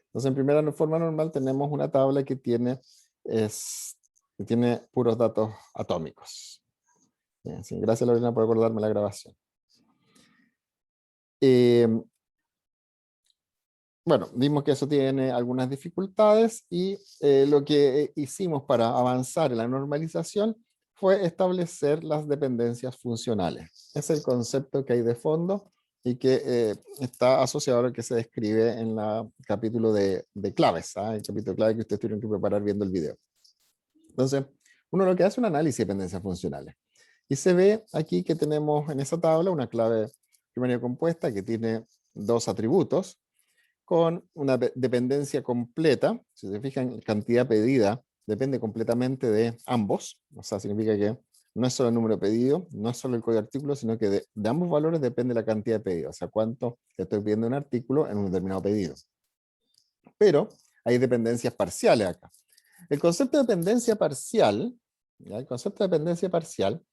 Entonces, en primera forma normal tenemos una tabla que tiene puros datos atómicos. Bien, sí, gracias, Lorena, por acordarme la grabación. Eh, bueno, vimos que eso tiene algunas dificultades y lo que hicimos para avanzar en la normalización fue establecer las dependencias funcionales. Es el concepto que hay de fondo y que está asociado al que se describe en el capítulo de claves, el capítulo de claves que ustedes tienen que preparar viendo el video. Entonces, uno lo que hace es un análisis de dependencias funcionales. Y se ve aquí que tenemos en esa tabla una clave primaria compuesta que tiene dos atributos con una dependencia completa. Si se fijan, cantidad pedida depende completamente de ambos. O sea, significa que no es solo el número pedido, no es solo el código de artículo, sino que de ambos valores depende la cantidad de pedido. O sea, cuánto estoy pidiendo un artículo en un determinado pedido. Pero hay dependencias parciales acá. El concepto de dependencia parcial, ¿ya? El concepto de dependencia parcial,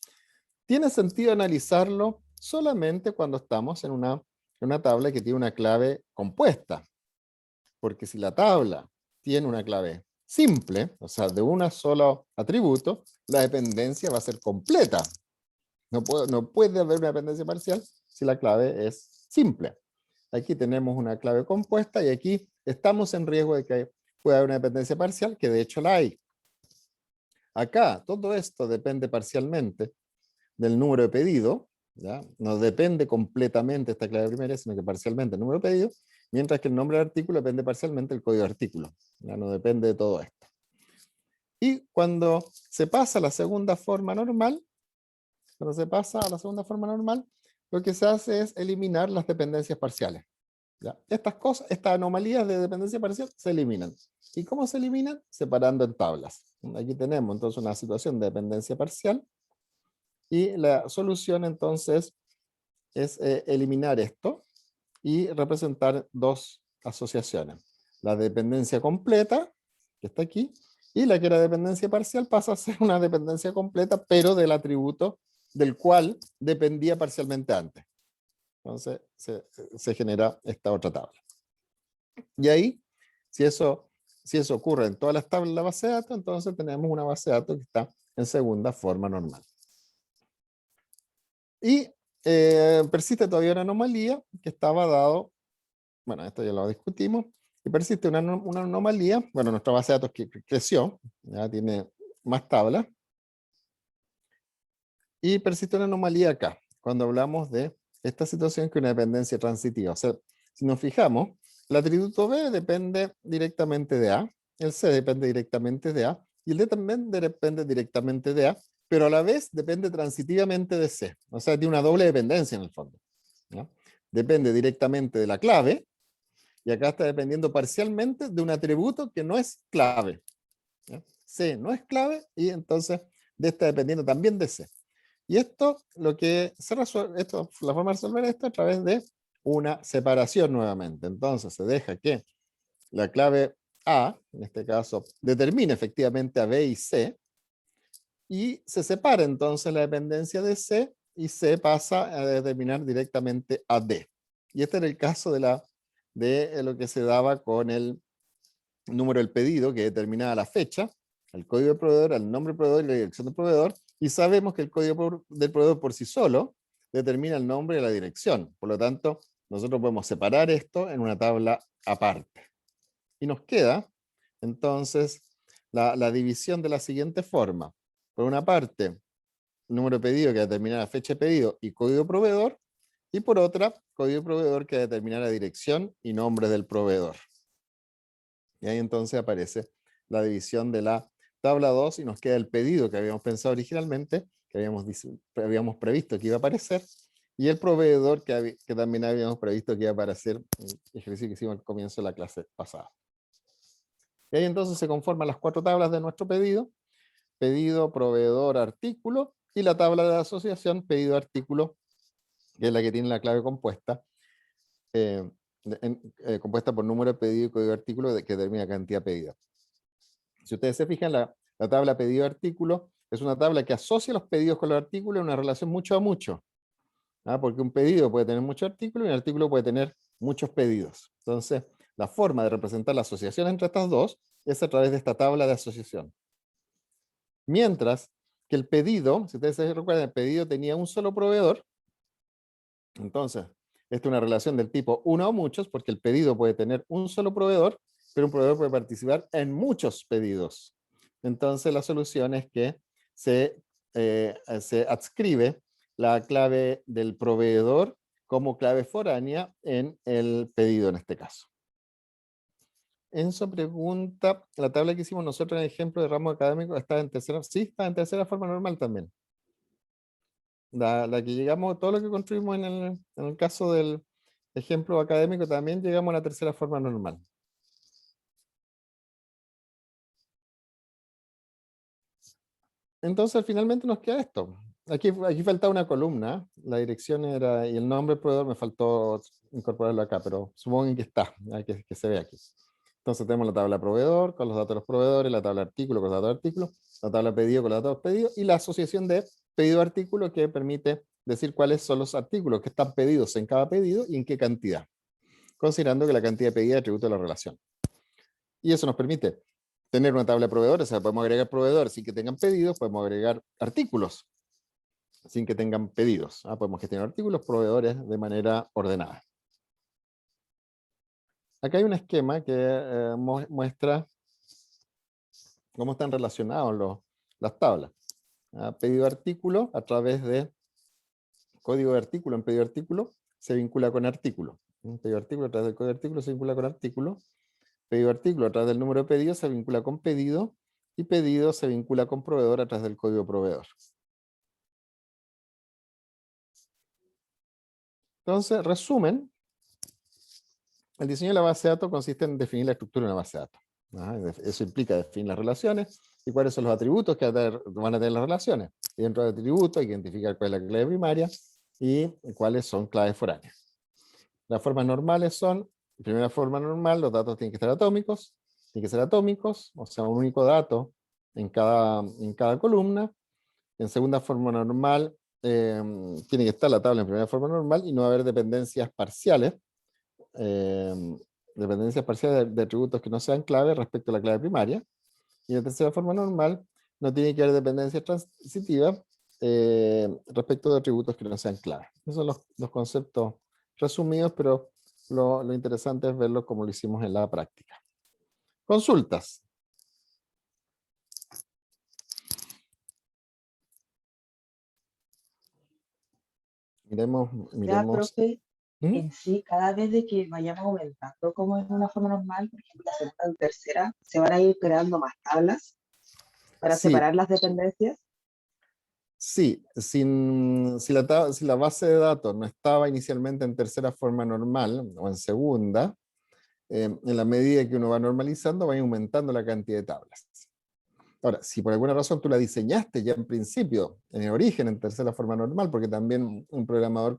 tiene sentido analizarlo solamente cuando estamos en una tabla que tiene una clave compuesta. Porque si la tabla tiene una clave simple, o sea, de un solo atributo, la dependencia va a ser completa. No puede haber una dependencia parcial si la clave es simple. Aquí tenemos una clave compuesta y aquí estamos en riesgo de que pueda haber una dependencia parcial, que de hecho la hay. Acá todo esto depende parcialmente del número de pedido, ¿ya? No depende completamente esta clave primaria, sino que parcialmente el número de pedido, mientras que el nombre del artículo depende parcialmente del código de artículo, ¿ya? No depende de todo esto. Y cuando se pasa a la segunda forma normal, lo que se hace es eliminar las dependencias parciales, ¿ya? Estas anomalías de dependencia parcial se eliminan. ¿Y cómo se eliminan? Separando en tablas. Aquí tenemos entonces una situación de dependencia parcial y la solución entonces es eliminar esto y representar dos asociaciones. La dependencia completa, que está aquí, y la que era dependencia parcial pasa a ser una dependencia completa, pero del atributo del cual dependía parcialmente antes. Entonces se genera esta otra tabla. Y ahí, si eso ocurre en todas las tablas de la base de datos, entonces tenemos una base de datos que está en segunda forma normal. Y persiste todavía una anomalía que estaba dado, bueno, esto ya lo discutimos, y persiste una anomalía, bueno, nuestra base de datos que creció, ya tiene más tablas, y persiste una anomalía acá, cuando hablamos de esta situación que es una dependencia transitiva. O sea, si nos fijamos, el atributo B depende directamente de A, el C depende directamente de A, y el D también depende directamente de A, pero a la vez depende transitivamente de C. O sea, tiene una doble dependencia en el fondo, ¿no? Depende directamente de la clave, y acá está dependiendo parcialmente de un atributo que no es clave, ¿ya? C no es clave, y entonces D está dependiendo también de C. Y esto, lo que se resuelve, la forma de resolver esto a través de una separación nuevamente. Entonces se deja que la clave A, en este caso, determine efectivamente a B y C, y se separa entonces la dependencia de C, y C pasa a determinar directamente a D. Y este era el caso de lo que se daba con el número del pedido, que determinaba la fecha, el código del proveedor, el nombre del proveedor y la dirección del proveedor, y sabemos que el código del proveedor por sí solo determina el nombre y la dirección. Por lo tanto, nosotros podemos separar esto en una tabla aparte. Y nos queda, entonces, la división de la siguiente forma. Por una parte, número de pedido que determina la fecha de pedido y código proveedor, y por otra, código proveedor que determina la dirección y nombre del proveedor. Y ahí entonces aparece la división de la tabla 2 y nos queda el pedido que habíamos pensado originalmente, que habíamos previsto que iba a aparecer, y el proveedor que también habíamos previsto que iba a aparecer, el ejercicio que hicimos al comienzo de la clase pasada. Y ahí entonces se conforman las 4 tablas de nuestro pedido: pedido, proveedor, artículo, y la tabla de asociación pedido, artículo, que es la que tiene la clave compuesta, eh, compuesta por número de pedido y código de artículo que determina cantidad pedida. Si ustedes se fijan, la tabla pedido-artículo es una tabla que asocia los pedidos con los artículos en una relación mucho a mucho, ¿ah? Porque un pedido puede tener muchos artículos y un artículo puede tener muchos pedidos. Entonces, la forma de representar la asociación entre estas dos es a través de esta tabla de asociación. Mientras que el pedido, si ustedes se recuerdan, el pedido tenía un solo proveedor. Entonces, esta es una relación del tipo uno o muchos, porque el pedido puede tener un solo proveedor, pero un proveedor puede participar en muchos pedidos. Entonces, la solución es que se adscribe la clave del proveedor como clave foránea en el pedido en este caso. Enzo pregunta, la tabla que hicimos nosotros en el ejemplo de ramo académico está en tercera, sí, está en tercera forma normal también. La que llegamos, todo lo que construimos en el caso del ejemplo académico también llegamos a la tercera forma normal. Entonces finalmente nos queda esto. Aquí falta una columna, la dirección era, y el nombre del proveedor me faltó incorporarlo acá, pero supongo que está, que se ve aquí. Entonces tenemos la tabla proveedor con los datos de los proveedores, la tabla artículo con los datos de artículo, la tabla pedido con los datos de pedido y la asociación de pedido artículo que permite decir cuáles son los artículos que están pedidos en cada pedido y en qué cantidad, considerando que la cantidad pedida es atributo de la relación. Y eso nos permite tener una tabla de proveedores, o sea, podemos agregar proveedores sin que tengan pedidos, podemos agregar artículos sin que tengan pedidos. Podemos gestionar artículos, proveedores de manera ordenada. Acá hay un esquema que muestra cómo están relacionados las tablas. Pedido artículo a través de código de artículo en pedido artículo se vincula con artículo. Un pedido artículo a través del código de artículo se vincula con artículo. Pedido artículo a través del número de pedidos se vincula con pedido. Y pedido se vincula con proveedor a través del código proveedor. Entonces, resumen, el diseño de la base de datos consiste en definir la estructura de una base de datos. Eso implica definir las relaciones y cuáles son los atributos que van a tener las relaciones. Y dentro del atributo hay que identificar cuál es la clave primaria y cuáles son claves foráneas. Las formas normales son, en primera forma normal, los datos tienen que estar atómicos, o sea, un único dato en cada columna. En segunda forma normal, tiene que estar la tabla en primera forma normal y no va a haber dependencias parciales, de atributos que no sean claves respecto a la clave primaria. Y en tercera forma normal, no tiene que haber dependencias transitivas respecto de atributos que no sean claves. Esos son los conceptos resumidos, pero lo interesante es verlo como lo hicimos en la práctica. Consultas. Ya, Miremos. profe, ¿Mm? en sí, cada vez de que vayamos aumentando, como es una forma normal, por ejemplo, la segunda y tercera, se van a ir creando más tablas para Sí, separar las dependencias. sí. Si la base de datos no estaba inicialmente en tercera forma normal o en segunda, en la medida que uno va normalizando, va aumentando la cantidad de tablas. Ahora, si por alguna razón tú la diseñaste ya en principio, en el origen, en tercera forma normal, porque también un programador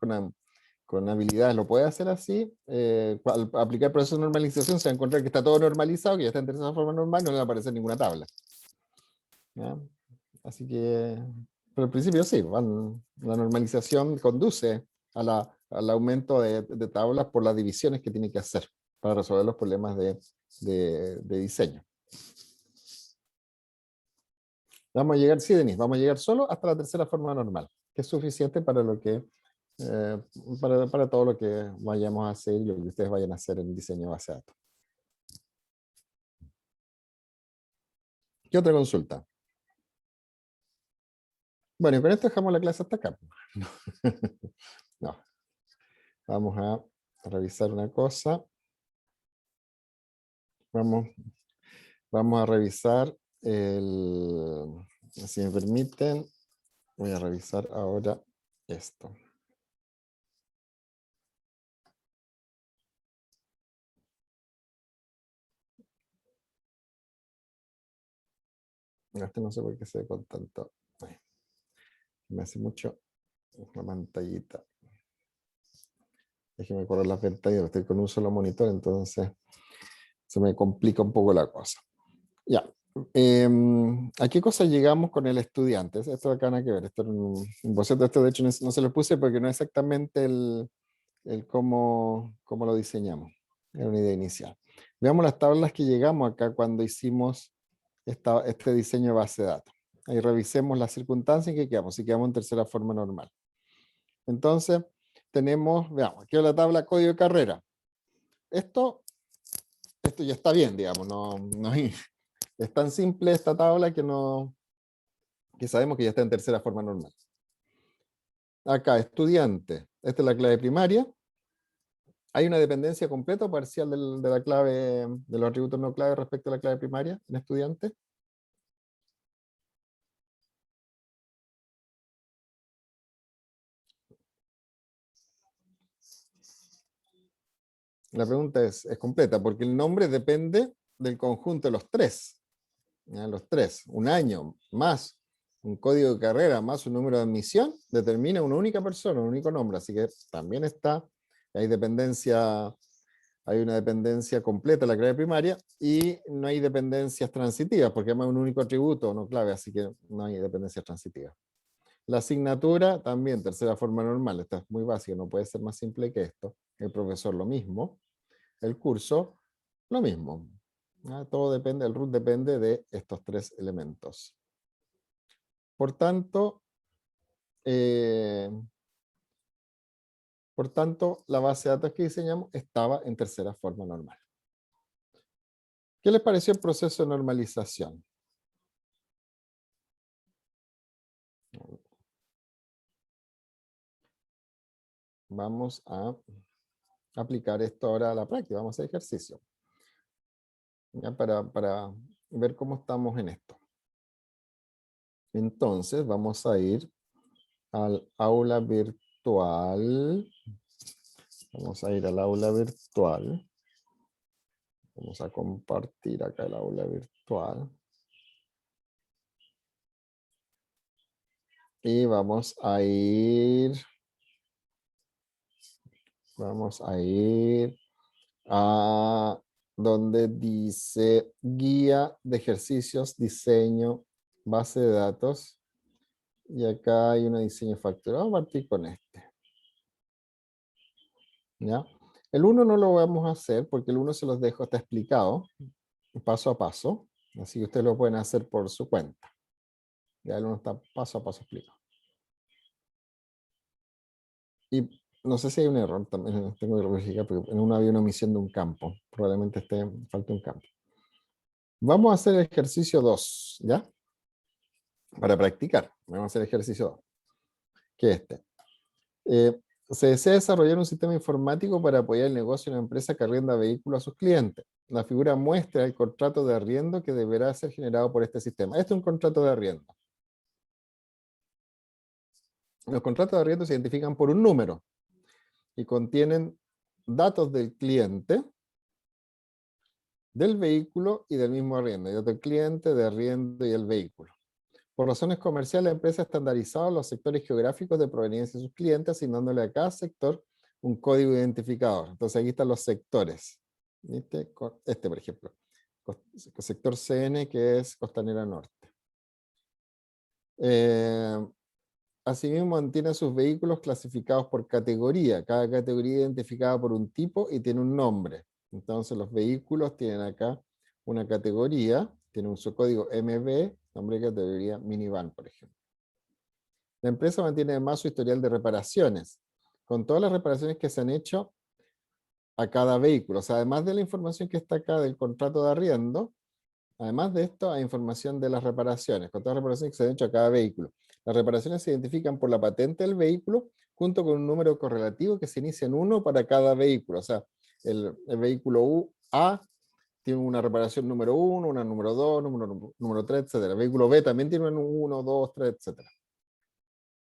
con habilidades lo puede hacer así, al aplicar el proceso de normalización se va a encontrar que está todo normalizado, que ya está en tercera forma normal, no le va a aparecer ninguna tabla. ¿Ya? Así que, pero al principio sí, la normalización conduce al aumento de tablas por las divisiones que tiene que hacer para resolver los problemas de diseño. Vamos a llegar, sí, Denise, vamos a llegar solo hasta la tercera forma normal, que es suficiente para para todo lo que vayamos a hacer y lo que ustedes vayan a hacer en el diseño de base de datos. ¿Qué otra consulta? Bueno, y con esto dejamos la clase hasta acá. No. Vamos a revisar una cosa. Vamos a revisar si me permiten, voy a revisar ahora esto. Este no sé por qué se ve con tanto. Me hace mucho la pantallita. Déjeme correr las pantallas, estoy con un solo monitor, entonces se me complica un poco la cosa. Ya. ¿A qué cosa llegamos con el estudiante? Esto acá nada que ver. Esto era un boceto. Esto de hecho no se lo puse porque no es exactamente el cómo lo diseñamos. Era una idea inicial. Veamos las tablas que llegamos acá cuando hicimos este diseño de base de datos. Ahí revisemos las circunstancias en que quedamos, si quedamos en tercera forma normal. Entonces, tenemos, veamos, aquí la tabla código de carrera. Esto ya está bien, digamos, es tan simple esta tabla que sabemos que ya está en tercera forma normal. Acá, estudiante, esta es la clave primaria. ¿Hay una dependencia completa o parcial de la clave, de los atributos no clave respecto a la clave primaria en estudiante? La pregunta es completa, porque el nombre depende del conjunto de los tres. ¿Ya? Los tres, un año más un código de carrera más un número de admisión, determina una única persona, un único nombre. Así que también hay una dependencia completa de la clave primaria y no hay dependencias transitivas, porque además es un único atributo no clave, así que no hay dependencias transitivas. La asignatura también, tercera forma normal, esta es muy básica, no puede ser más simple que esto. El profesor lo mismo, el curso lo mismo. Todo depende, el root depende de estos tres elementos. Por tanto, la base de datos que diseñamos estaba en tercera forma normal. ¿Qué les pareció el proceso de normalización? Vamos a aplicar esto ahora a la práctica, vamos a hacer ejercicio. ¿Ya? Para ver cómo estamos en esto. Entonces, vamos a ir al aula virtual. Vamos a ir al aula virtual. Vamos a compartir acá el aula virtual. Y vamos a ir a donde dice guía de ejercicios, diseño, base de datos. Y acá hay un diseño de factura. Vamos a partir con este. ¿Ya? El 1 no lo vamos a hacer porque el 1 se los dejo, está explicado paso a paso. Así que ustedes lo pueden hacer por su cuenta. Ya el 1 está paso a paso explicado. Y no sé si hay un error también, tengo que verificar, porque en uno había una omisión de un campo. Probablemente falte un campo. Vamos a hacer el ejercicio 2, ¿ya? Para practicar. Vamos a hacer el ejercicio 2. Que es este. Se desea desarrollar un sistema informático para apoyar el negocio de una empresa que arrienda vehículos a sus clientes. La figura muestra el contrato de arriendo que deberá ser generado por este sistema. Este es un contrato de arriendo. Los contratos de arriendo se identifican por un número y contienen datos del cliente, del vehículo y del mismo arriendo. Y datos del cliente, de arriendo y el vehículo. Por razones comerciales, la empresa ha estandarizado los sectores geográficos de proveniencia de sus clientes, asignándole a cada sector un código identificador. Entonces aquí están los sectores. ¿Viste? Este, por ejemplo. Sector CN, que es Costanera Norte. Asimismo, mantiene sus vehículos clasificados por categoría. Cada categoría identificada por un tipo y tiene un nombre. Entonces los vehículos tienen acá una categoría, tiene un subcódigo MB, nombre de categoría minivan, por ejemplo. La empresa mantiene además su historial de reparaciones, con todas las reparaciones que se han hecho a cada vehículo. O sea, además de la información que está acá del contrato de arriendo, además de esto hay información de las reparaciones, con todas las reparaciones que se han hecho a cada vehículo. Las reparaciones se identifican por la patente del vehículo, junto con un número correlativo que se inicia en 1 para cada vehículo. O sea, el vehículo A tiene una reparación número 1, una número 2, número 3, etc. El vehículo B también tiene un 1, 2, 3, etc.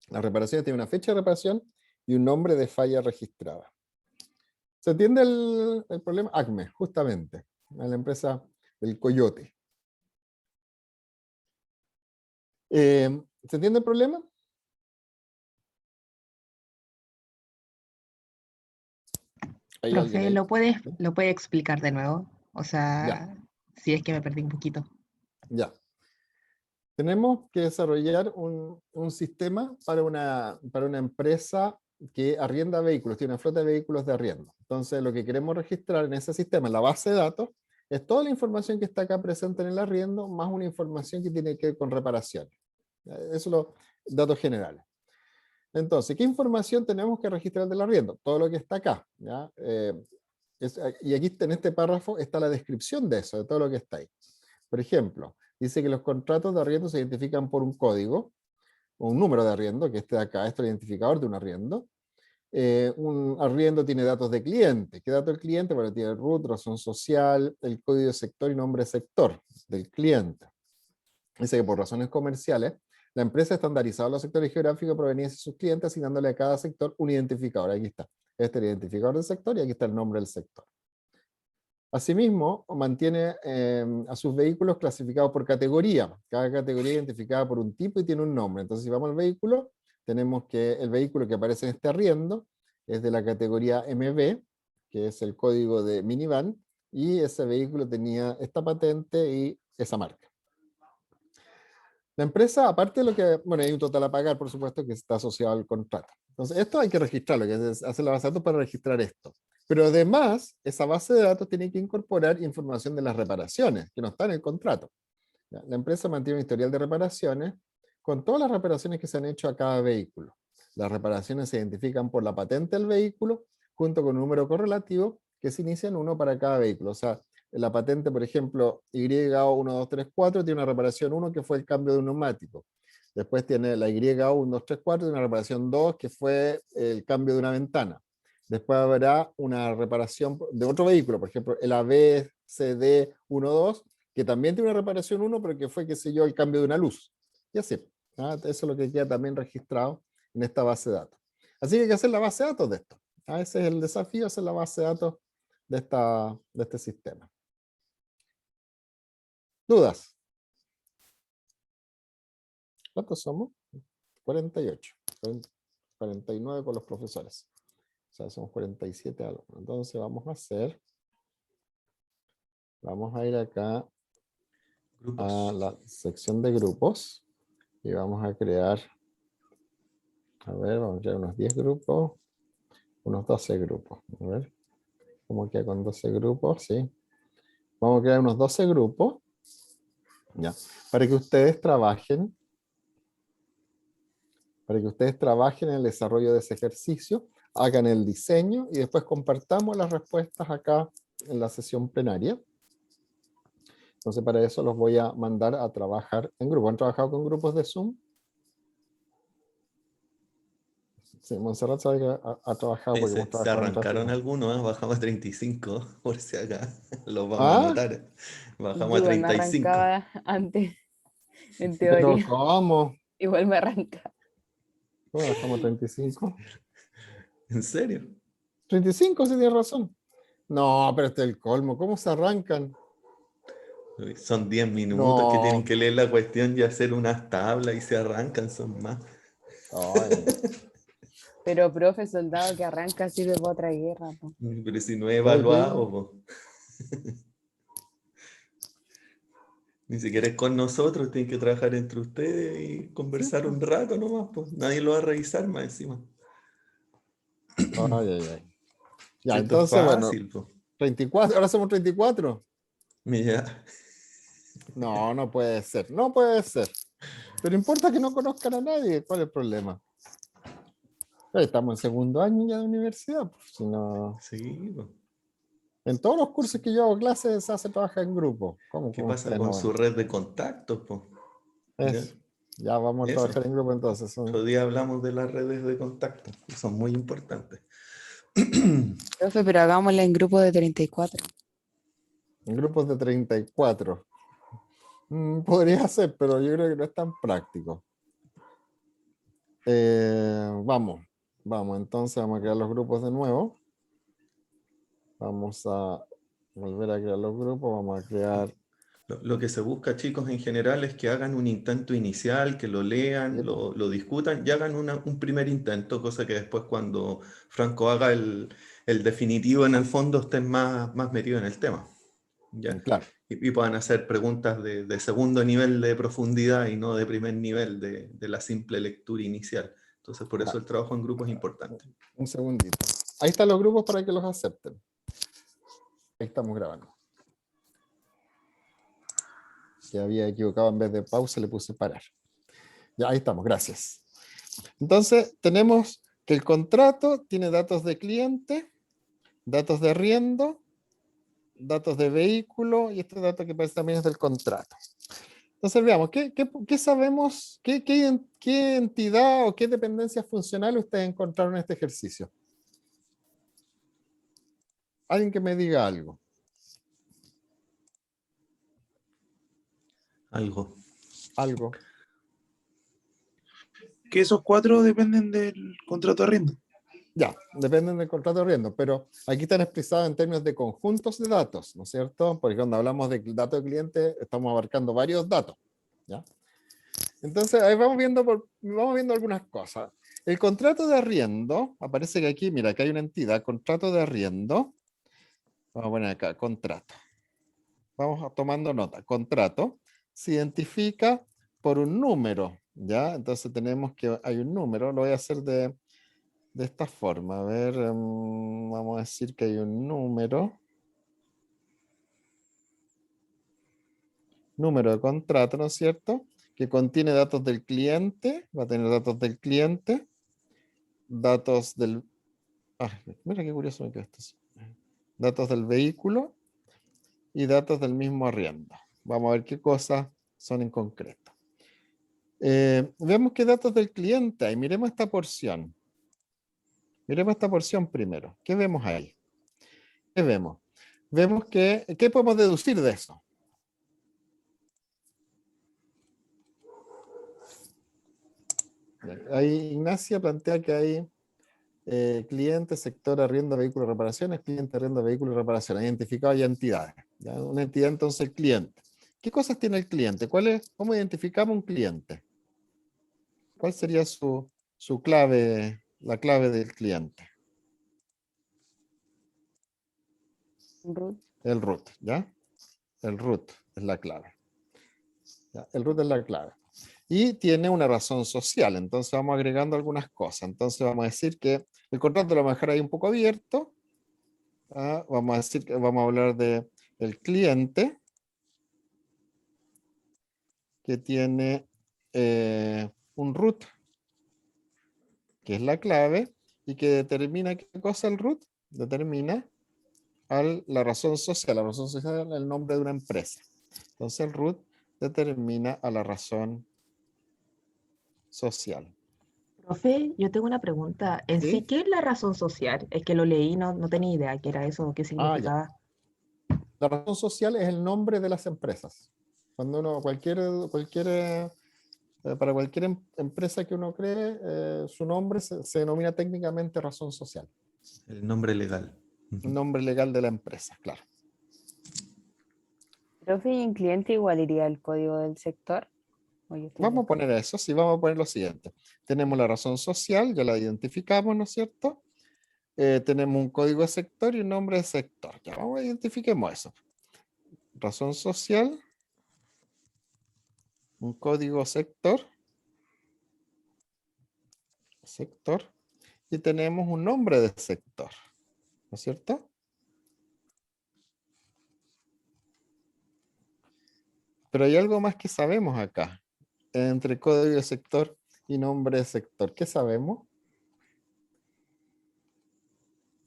Las reparaciones tienen una fecha de reparación y un nombre de falla registrada. ¿Se entiende el problema? ACME, justamente, la empresa del Coyote. ¿Se entiende el problema? ¿Hay alguien Profe, ahí? ¿lo puede explicar de nuevo? O Ya, sea, si es que me perdí un poquito. ya. Tenemos que desarrollar un sistema para una empresa que arrienda vehículos, tiene una flota de vehículos de arriendo. Entonces, lo que queremos registrar en ese sistema, en la base de datos, es toda la información que está acá presente en el arriendo, más una información que tiene que ver con reparaciones. Eso son los datos generales. Entonces, ¿qué información tenemos que registrar del arriendo? Todo lo que está acá. ¿Ya? Y aquí en este párrafo está la descripción de eso, de todo lo que está ahí. Por ejemplo, dice que los contratos de arriendo se identifican por un código, o un número de arriendo, que este de acá, este es el identificador de un arriendo. Un arriendo tiene datos de cliente. ¿Qué dato del cliente? Bueno, tiene el root, razón social, el código de sector y nombre de sector del cliente. Dice que por razones comerciales, la empresa ha estandarizado los sectores geográficos de proveniencia de sus clientes, asignándole a cada sector un identificador. Aquí está. Este es el identificador del sector y aquí está el nombre del sector. Asimismo, mantiene a sus vehículos clasificados por categoría. Cada categoría identificada por un tipo y tiene un nombre. Entonces, si vamos al vehículo, tenemos que el vehículo que aparece en este arriendo es de la categoría MB, que es el código de minivan, y ese vehículo tenía esta patente y esa marca. La empresa, aparte de lo que, bueno, hay un total a pagar, por supuesto, que está asociado al contrato. Entonces, esto hay que registrarlo, que es hacer la base de datos para registrar esto. Pero además, esa base de datos tiene que incorporar información de las reparaciones, que no está en el contrato. La empresa mantiene un historial de reparaciones con todas las reparaciones que se han hecho a cada vehículo. Las reparaciones se identifican por la patente del vehículo, junto con un número correlativo que se inicia en uno para cada vehículo. O sea, la patente, por ejemplo, YO1234 tiene una reparación 1 que fue el cambio de un neumático. Después tiene la YO1234, tiene una reparación 2 que fue el cambio de una ventana. Después habrá una reparación de otro vehículo, por ejemplo, el ABCD12, que también tiene una reparación 1, pero que fue, qué sé yo, el cambio de una luz. Y así. Eso es lo que queda también registrado en esta base de datos. Así que hay que hacer la base de datos de esto. Ese es el desafío, hacer la base de datos de este sistema. ¿Dudas? ¿Cuántos somos? 48. 49 con los profesores. O sea, somos 47 alumnos. Entonces vamos a ir acá a la sección de grupos y vamos a crear, vamos a crear unos 10 grupos, unos 12 grupos. A ver, ¿cómo queda con 12 grupos? Sí. Vamos a crear unos 12 grupos, ya, para que ustedes trabajen en el desarrollo de ese ejercicio, hagan el diseño y después compartamos las respuestas acá en la sesión plenaria. Entonces para eso los voy a mandar a trabajar en grupo. ¿Han trabajado con grupos de Zoom? Sí, Montserrat sabe que ha trabajado porque hemos Se trabajado en arrancaron tráfico. algunos, bajamos a 35, por si acá los vamos a ¿Ah? anotar. Bajamos Yo a igual me 35. arrancaba antes, en Pero teoría. ¿cómo? Igual me arranca. ¿Cómo bajamos a 35? ¿En serio? 35, sí, tienes razón. No, pero este es el colmo. ¿Cómo se arrancan? Uy, son 10 minutos que tienen No. que leer la cuestión y hacer unas tablas y se arrancan, son más. Ay, Pero profe, soldado que arranca sirve para otra guerra, po. Pero si no he oye, evaluado, po. Ni siquiera es con nosotros, tienen que trabajar entre ustedes y conversar un rato nomás, pues. Nadie lo va a revisar más encima. ay. Ya, Si esto es entonces, bueno, fácil, pues. 34, ahora somos 34. Mira, No, no puede ser, no puede ser. Pero importa que no conozcan a nadie, ¿cuál es el problema? Estamos en segundo año ya de universidad, pues, si no... sí, pues. En todos los cursos que yo hago clases se hace trabajar en grupo. ¿Cómo ¿Qué con pasa ustedes con no su ven? red de contactos, pues? ¿Ya? Eso. Ya vamos a Eso. trabajar en grupo entonces. Otro día hablamos de las redes de contacto, que son muy importantes. Profe, pero hagámosla en grupo de 34. En grupos de 34. Podría ser, pero yo creo que no es tan práctico. Vamos, entonces vamos a crear los grupos de nuevo. Vamos a volver a crear los grupos, vamos a crear... Lo que se busca, chicos, en general es que hagan un intento inicial, que lo lean, lo discutan y hagan un primer intento, cosa que después cuando Franco haga el definitivo en el fondo estén más metidos en el tema. ¿Ya? Claro. Y puedan hacer preguntas de segundo nivel de profundidad y no de primer nivel de la simple lectura inicial. Entonces, por eso el trabajo en grupo es importante. Un segundito. Ahí están los grupos para que los acepten. Ahí estamos grabando. Que había equivocado, en vez de pausa le puse parar. Ya, ahí estamos, gracias. Entonces, tenemos que el contrato tiene datos de cliente, datos de arriendo, datos de vehículo, y este dato que parece también es del contrato. Entonces, veamos, ¿qué sabemos? ¿Qué entidad o qué dependencia funcional ustedes encontraron en este ejercicio? Alguien que me diga algo. Algo. Algo. Que esos 4 dependen del contrato de arriendo. Ya, dependen del contrato de arriendo, pero aquí están expresados en términos de conjuntos de datos, ¿no es cierto? Porque cuando hablamos de datos de cliente, estamos abarcando varios datos, ¿ya? Entonces, ahí vamos viendo algunas cosas. El contrato de arriendo, aparece que aquí, mira, acá hay una entidad, contrato de arriendo. Vamos a poner acá, contrato. Vamos tomando nota. Contrato se identifica por un número, ¿ya? Entonces tenemos que hay un número, lo voy a hacer de esta forma. A ver, vamos a decir que hay un número de contrato, ¿no es cierto? Que contiene datos del cliente, va a tener datos del cliente, datos del... mira qué curioso me quedó esto. Datos del vehículo y datos del mismo arriendo. Vamos a ver qué cosas son en concreto. Vemos qué datos del cliente hay. Miremos esta porción. Miremos esta porción primero. ¿Qué vemos ahí? ¿Qué vemos? Vemos que, ¿qué podemos deducir de eso? Ahí Ignacia plantea que hay cliente, sector, arriendo, vehículo, reparaciones, cliente, arriendo, vehículo, reparaciones. Identificado ya entidades. ¿Ya? Una entidad, entonces, el cliente. ¿Qué cosas tiene el cliente? ¿Cómo identificamos un cliente? ¿Cuál sería su clave, la clave del cliente? Ruth. El root, ¿ya? El root es la clave. ¿Ya? El root es la clave. Y tiene una razón social, entonces vamos agregando algunas cosas. Entonces vamos a decir que el contrato lo vamos a dejar ahí un poco abierto. Vamos a decir que vamos a hablar de el cliente que tiene un root, que es la clave, y que determina qué cosa el root, determina la razón social. La razón social es el nombre de una empresa. Entonces el root determina a la razón social. Profe, yo tengo una pregunta. En ¿Sí? sí, ¿qué es la razón social? Es que lo leí, no tenía idea qué era eso, qué Ya. significaba. La razón social es el nombre de las empresas. Cuando uno, para cualquier empresa que uno cree, su nombre se denomina técnicamente razón social. El nombre legal. El nombre legal de la empresa, claro. Profe, ¿y en cliente igual iría el código del sector? ¿O yo estoy Vamos a loca? poner eso, sí, vamos a poner lo siguiente. Tenemos la razón social, ya la identificamos, ¿no es cierto? Tenemos un código de sector y un nombre de sector. Ya vamos a identifiquemos eso. Razón social, un código sector, y tenemos un nombre de sector, ¿no es cierto? Pero hay algo más que sabemos acá, entre código de sector y nombre de sector. ¿Qué sabemos?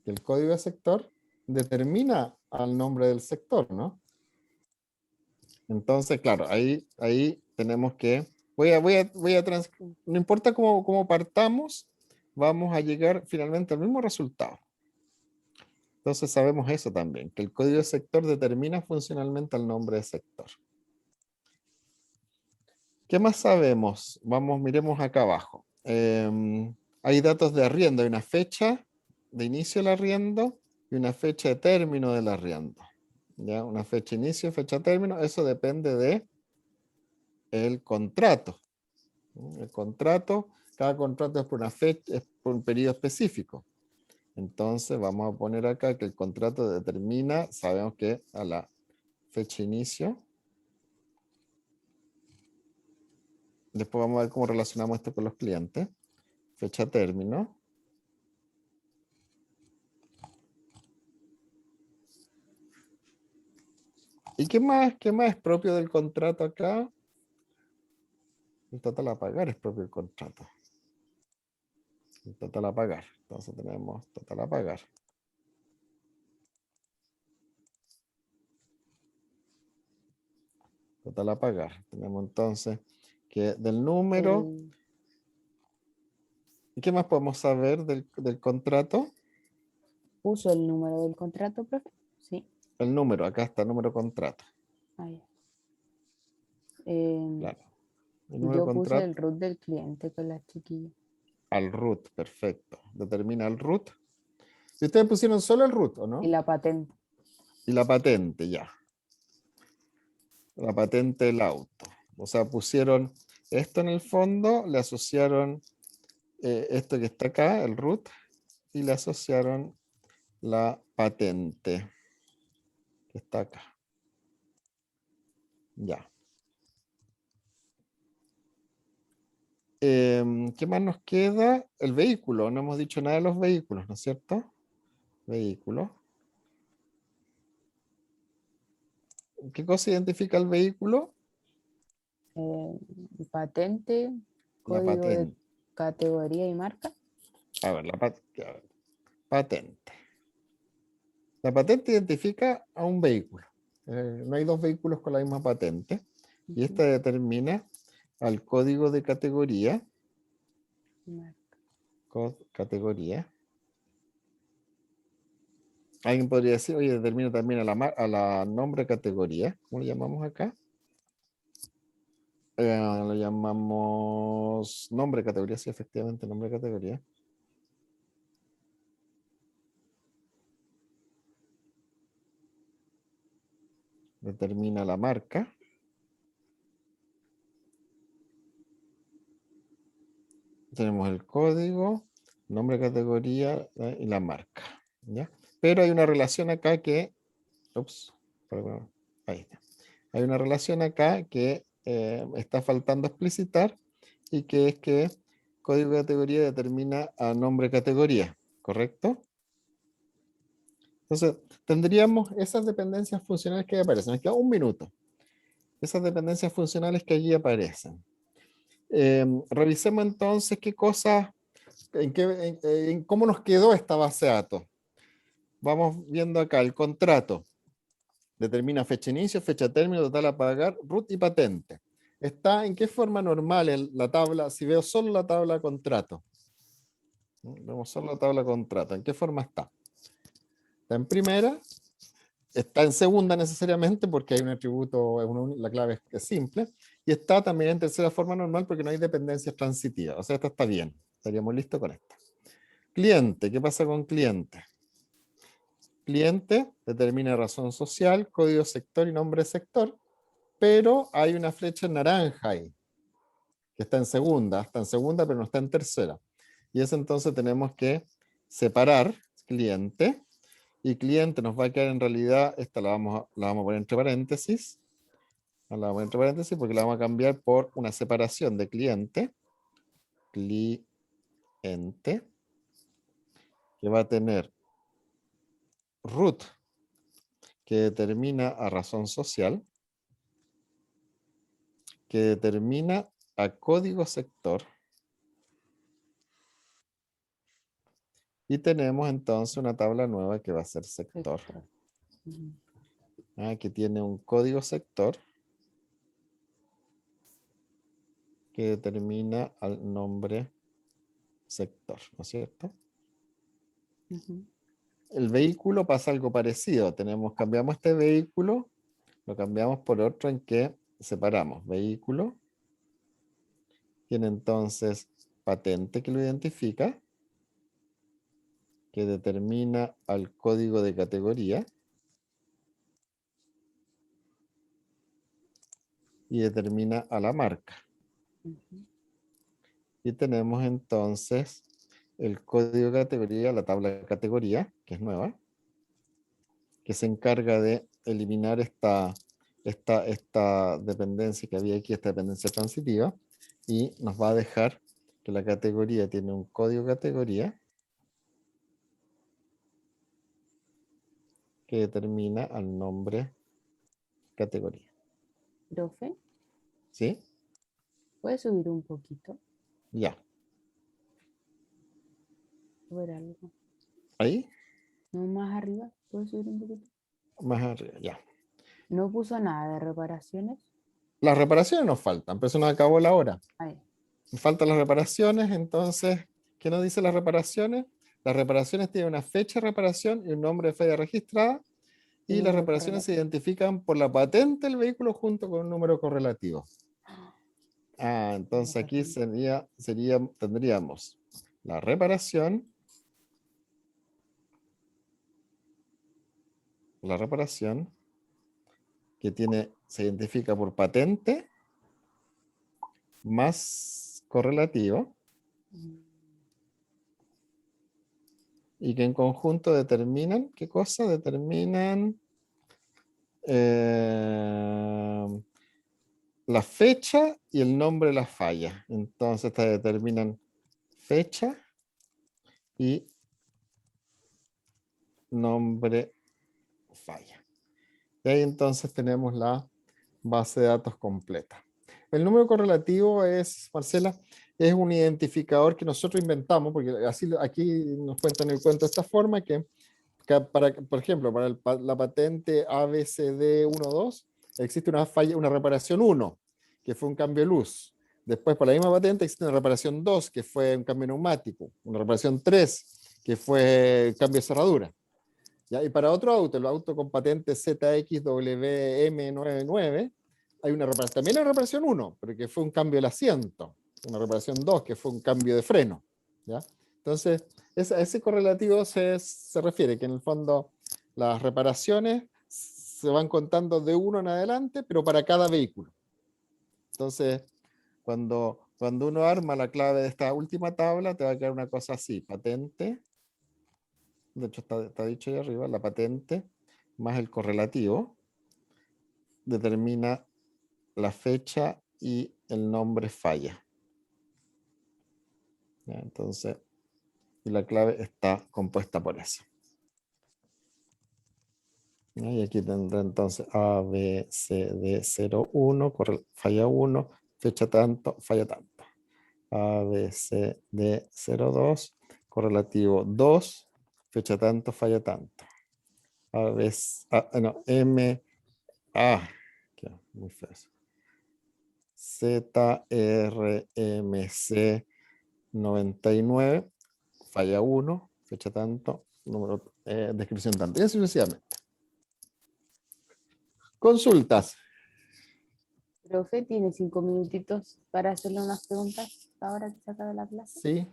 Que el código de sector determina al nombre del sector, ¿no? Entonces, claro, ahí tenemos que, no importa cómo partamos, vamos a llegar finalmente al mismo resultado. Entonces sabemos eso también, que el código de sector determina funcionalmente el nombre de sector. ¿Qué más sabemos? Miremos acá abajo. Hay datos de arriendo, hay una fecha de inicio del arriendo y una fecha de término del arriendo. ¿Ya? Una fecha de inicio, fecha de término, eso depende de el contrato. El contrato, cada contrato es por una fecha, es por un periodo específico. Entonces vamos a poner acá que el contrato determina, sabemos que a la fecha de inicio. Después vamos a ver cómo relacionamos esto con los clientes. fecha término. ¿Y qué más es propio del contrato acá? El total a pagar es propio del contrato. El total a pagar. Entonces tenemos total a pagar. Total a pagar. Tenemos entonces que del número. El- ¿Y qué más podemos saber del contrato? ¿Puso el número del contrato, profe? Sí. El número, acá está el número contrato. Ahí. Eh, Claro. El número yo puse contrato el root del cliente con las chiquillas. al root, perfecto. Determina el root. Si ustedes pusieron solo el root, ¿o Y no? la patente. Y la patente, ya. La patente del auto. O sea, pusieron esto en el fondo, le asociaron esto que está acá, el root, y le asociaron la patente que está acá. Ya. ¿Qué más nos queda? El vehículo. No hemos dicho nada de los vehículos, ¿no es cierto? Vehículo. ¿Qué cosa identifica el vehículo? Eh, patente, La código de patente. categoría y marca. A ver, a ver, patente. La patente identifica a un vehículo. No hay dos vehículos con la misma patente. Y esta determina al código de categoría. Marca. Categoría. Alguien podría decir, oye, determina también a la nombre categoría. ¿Cómo le llamamos acá? Lo llamamos nombre categoría, sí, efectivamente, nombre categoría. Determina la marca. Tenemos el código, nombre categoría y la marca. ¿Ya? Pero hay una relación acá que... Ups, perdón, ahí está. Hay una relación acá que está faltando explicitar y que es que código de categoría determina a nombre categoría, ¿correcto? Entonces, tendríamos esas dependencias funcionales que aparecen. Nos queda un minuto. Esas dependencias funcionales que allí aparecen. Revisemos entonces qué cosas, en cómo nos quedó esta base de datos. Vamos viendo acá el contrato. Determina fecha inicio, fecha término, total a pagar, root y patente. ¿Está en qué forma normal la tabla? Si veo solo la tabla contrato. Vemos solo la tabla contrato. ¿En qué forma está? Está en primera. Está en segunda necesariamente porque hay un atributo, la clave es simple. Y está también en tercera forma normal porque no hay dependencias transitivas. O sea, esta está bien. Estaríamos listos con esta. Cliente. ¿Qué pasa con cliente? Cliente determina razón social, código sector y nombre de sector. Pero hay una flecha en naranja ahí, que está en segunda, pero no está en tercera. Y eso entonces tenemos que separar cliente, y cliente nos va a quedar en realidad, esta la vamos a poner entre paréntesis, la vamos a poner entre paréntesis porque la vamos a cambiar por una separación de cliente, que va a tener root, que determina a razón social, que determina a código sector. Y tenemos entonces una tabla nueva que va a ser sector, Sector. Ujú. que tiene un código sector que determina al nombre sector, ¿no es cierto? Ujú. El vehículo pasa algo parecido. Cambiamos este vehículo, lo cambiamos por otro en que separamos. Vehículo tiene entonces patente que lo identifica, que determina al código de categoría y determina a la marca. Ujú. Y tenemos entonces el código de categoría, la tabla de categoría, que es nueva, que se encarga de eliminar esta dependencia que había aquí, esta dependencia transitiva, y nos va a dejar que la categoría tiene un código categoría que determina al nombre categoría. Profe, ¿Sí? ¿puede subir un poquito? Ya. Ver algo. Ahí, No más arriba, ¿puede subir un poquito? más arriba, ya. No puso nada de reparaciones. Las reparaciones nos faltan, pero eso nos acabó la hora. Ahí. Faltan las reparaciones, entonces, ¿qué nos dicen las reparaciones? Las reparaciones tienen una fecha de reparación y un nombre de falla registrada, y las Número reparaciones se correlativo. identifican por la patente del vehículo junto con un número correlativo. Entonces aquí tendríamos la reparación, que se identifica por patente más correlativo, y que en conjunto determinan, ¿qué cosa? Determinan la fecha y el nombre de la falla. Entonces estas determinan fecha y nombre falla. Y ahí entonces tenemos la base de datos completa. El número correlativo es, Marcela, es un identificador que nosotros inventamos, porque así aquí nos cuentan el cuento de esta forma, que por ejemplo, para la patente ABCD12 existe una falla, una reparación 1, que fue un cambio de luz. Después, para la misma patente existe una reparación 2, que fue un cambio neumático. Una reparación 3, que fue cambio de cerradura. ¿Ya? Y para otro auto, el auto con patente ZXWM99, hay también hay una reparación 1, pero que fue un cambio del asiento. Una reparación 2, que fue un cambio de freno. ¿Ya? Entonces, ese correlativo se refiere que en el fondo las reparaciones se van contando de uno en adelante, pero para cada vehículo. Entonces, cuando uno arma la clave de esta última tabla, te va a quedar una cosa así: patente, de hecho está dicho ahí arriba, la patente más el correlativo determina la fecha y el nombre falla. ¿Ya? Entonces, y la clave está compuesta por eso. ¿Ya? Y aquí tendrá entonces A, B, C, D, 0, 1, falla 1, fecha tanto, falla tanto. A, B, C, D, 0, 2, correlativo 2, fecha tanto, falla tanto. A, B, no, M, A, muy feo eso. ZRMC 99, falla 1, fecha tanto, número, descripción tanto, y así sucesivamente. Consultas. Profe, ¿tiene 5 minutitos para hacerle unas preguntas ahora que se acabe la clase? Sí,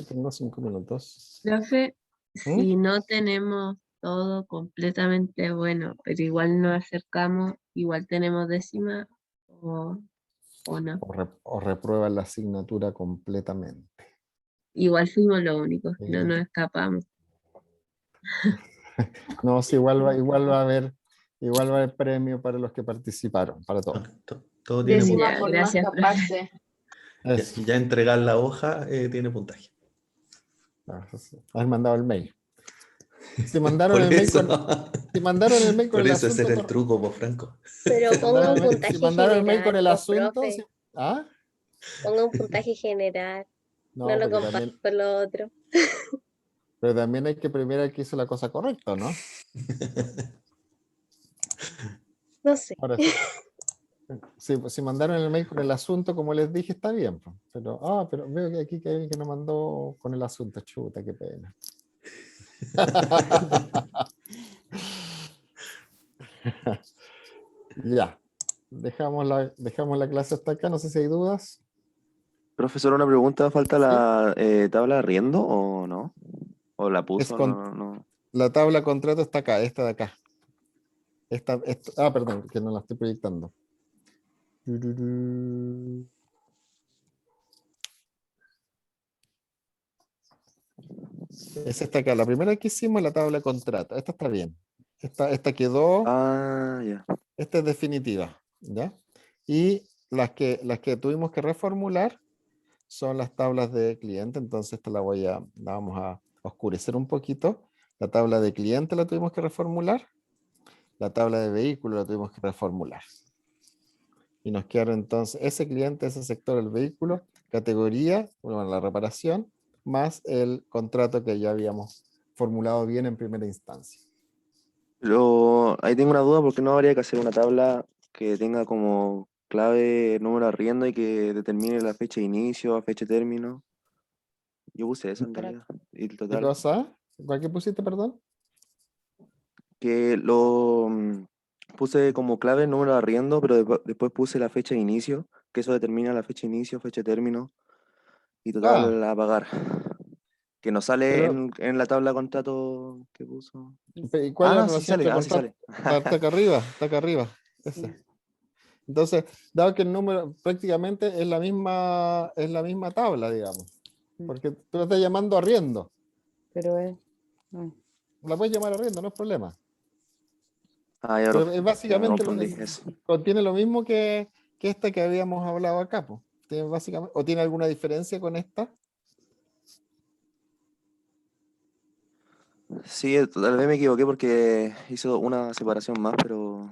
tengo 5 minutos. Profe, ¿Mm? si no tenemos todo completamente bueno, pero igual nos acercamos, igual tenemos décima o no. O reprueban la asignatura completamente. Igual fuimos los únicos, Sí. no nos escapamos. No, sí, igual va a haber premio para los que participaron, para todos. Todo tiene Décima puntaje. por no Gracias, profe. escaparse. Eso. Ya entregar la hoja tiene puntaje. Has mandado el mail. Si Por mandaron el mail eso, con por el eso ese asunto. era el truco, por Franco. Pero ponga un Si puntaje mandaron el mail con general, el pues, asunto. profe. ¿Ah? Ponga un puntaje general. No No, lo porque compare también, con lo otro. pero también hay que premiar al que hizo la cosa correcta, ¿no? No sé. Ahora, si mandaron el mail con el asunto, como les dije, está bien. Pues. Pero veo que aquí que hay alguien que no mandó con el asunto. Chuta, qué pena. Ya. Dejamos la clase hasta acá. No sé si hay dudas. Profesor, una pregunta, ¿falta Sí. la tabla de arriendo o no? ¿O la puso? No. La tabla de contrato está acá, esta de acá. Perdón, que no la estoy proyectando. Es esta acá. La primera que hicimos es la tabla de contrato. Esta está bien. Esta quedó. Ya. Esta es definitiva. ¿Ya? Y las que tuvimos que reformular son las tablas de cliente, entonces esta la vamos a oscurecer un poquito. La tabla de cliente la tuvimos que reformular, la tabla de vehículo la tuvimos que reformular. Y nos quedaron entonces ese cliente, ese sector, el vehículo, categoría, bueno, la reparación, más el contrato que ya habíamos formulado bien en primera instancia. Pero ahí tengo una duda, porque no habría que hacer una tabla que tenga como clave número de arriendo y que determine la fecha de inicio, fecha de término. Yo puse eso en realidad. Y el ¿Qué total. cosa? ¿Cuál que pusiste, perdón? Que puse como clave el número de arriendo, pero después puse la fecha de inicio, que eso determina la fecha de inicio, fecha de término y Ah, total a pagar. Que no sale pero, en la tabla de contrato que puso. ¿y cuál es la No, sí relación sale, entre sí contratos? sale. Está acá arriba, está acá arriba. Sí. Ese. Entonces, dado que el número prácticamente es la misma tabla, digamos, porque tú la estás llamando arriendo. Pero es. no. La puedes llamar arriendo, no es problema. Ya, Pero profe, es ya me básicamente confundí. Eso. contiene lo mismo que esta que habíamos hablado acá, po. Tiene básicamente, ¿o tiene alguna diferencia con esta? Sí, tal vez me equivoqué porque hizo una separación más, pero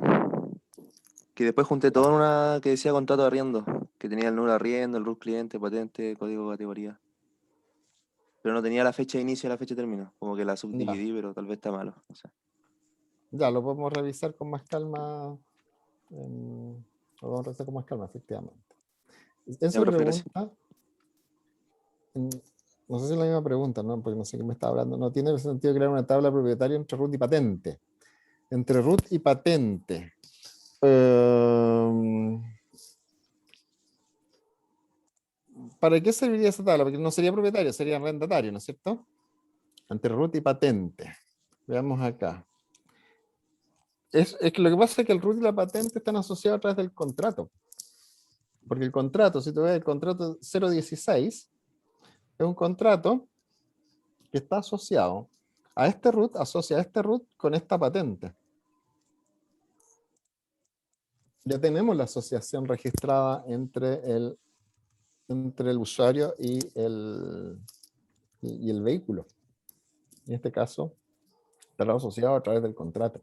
que después junté todo en una que decía contrato de arriendo, que tenía el número de arriendo, el RUT cliente, patente, código de categoría. Pero no tenía la fecha de inicio y la fecha de término. Como que la Ya, subdividí, pero tal vez está malo. No sé. ya, lo podemos revisar con más calma. Lo vamos a revisar con más calma, efectivamente. Ya, Eso profe, gracias. pregunta, mm, no sé si es la misma pregunta, ¿no? Porque no sé qué me está hablando. No tiene sentido crear una tabla propietaria entre root y patente. Entre root y patente. ¿Para qué serviría esa tabla? Porque no sería propietario, sería arrendatario, ¿no es cierto? Entre root y patente. Veamos acá. Es que lo que pasa es que el root y la patente están asociados a través del contrato. Porque el contrato, si tú ves el contrato 016, es un contrato que está asociado a este root, asocia a este root con esta patente. Ya tenemos la asociación registrada entre el usuario y el vehículo. En este caso, estará asociado a través del contrato.